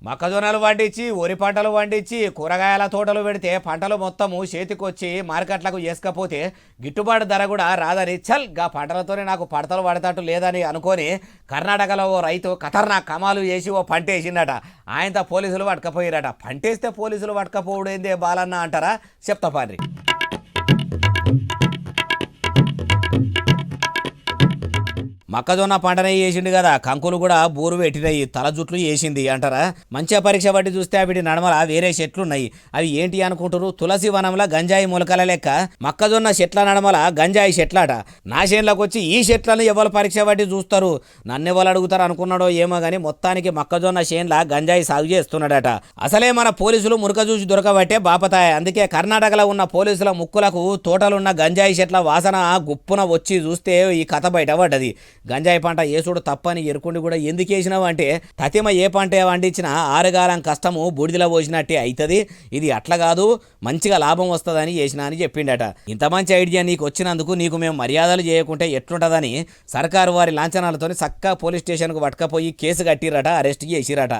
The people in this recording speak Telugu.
మొక్కజొన్నలు పండించి వరి పంటలు పండించి కూరగాయల తోటలు పెడితే పంటలు మొత్తము చేతికొచ్చి మార్కెట్లకు వేసుకపోతే గిట్టుబాటు ధర కూడా రాదని చల్ గా పంటలతోనే నాకు పడతలు పడతట్టు లేదని అనుకొని కర్ణాటకలో ఓ రైతు ఖతర్నాక్ కమాలు చేసి ఓ పంట వేసిండట. ఆయనతో పోలీసులు పట్టుకపోయారట. పంటేస్తే పోలీసులు పట్టుకపోవడేందే బాలన్న అంటారా? చెప్తా పారి. మొక్కజొన్న పంటనే వేసిండు కదా, కంకులు కూడా బూరు పెట్టినాయి, తల జుట్లు వేసింది అంటారా? మంచిగా పరీక్ష పట్టి చూస్తే వీటి నడమల వేరే చెట్లున్నాయి. అవి ఏంటి అనుకుంటారు? తులసి వనంలో గంజాయి మొలకల లెక్క మొక్కజొన్న చెట్ల నడమల గంజాయి చెట్లట. నా చేనులోకి వచ్చి ఈ చెట్లను ఎవరు పరీక్ష పట్టి చూస్తారు, నన్నెవరు అడుగుతారు అనుకున్నాడో ఏమో కానీ మొత్తానికి మొక్కజొన్న చేనుల గంజాయి సాగు చేస్తున్నాడట. అసలే మన పోలీసులు మురక చూసి దొరకబట్టే బాపతాయి. అందుకే కర్ణాటకలో ఉన్న పోలీసుల ముక్కులకు తోటలున్న గంజాయి చెట్ల వాసన గుప్పున వచ్చి చూస్తే ఈ కథ బయటపడ్డది. గంజాయి పంట ఏసుడు తప్పని ఎరుకుండి కూడా ఎందుకు వేసినావు అంటే, తతిమ ఏ పంట వండించినా ఆరుగాలం కష్టము బూడిదలో పోసినట్టే అవుతుంది, ఇది అట్లా కాదు, మంచిగా లాభం వస్తుందని వేసినా అని చెప్పిండట. ఇంత మంచి ఐడియా నీకు వచ్చినందుకు నీకు మేము మర్యాదలు చేయకుంటే ఎట్లుంటుందని సర్కారు వారి లాంఛనాలతో చక్కగా పోలీస్ స్టేషన్కు పట్టుకపోయి కేసు కట్టిరట, అరెస్ట్ చేసిరట.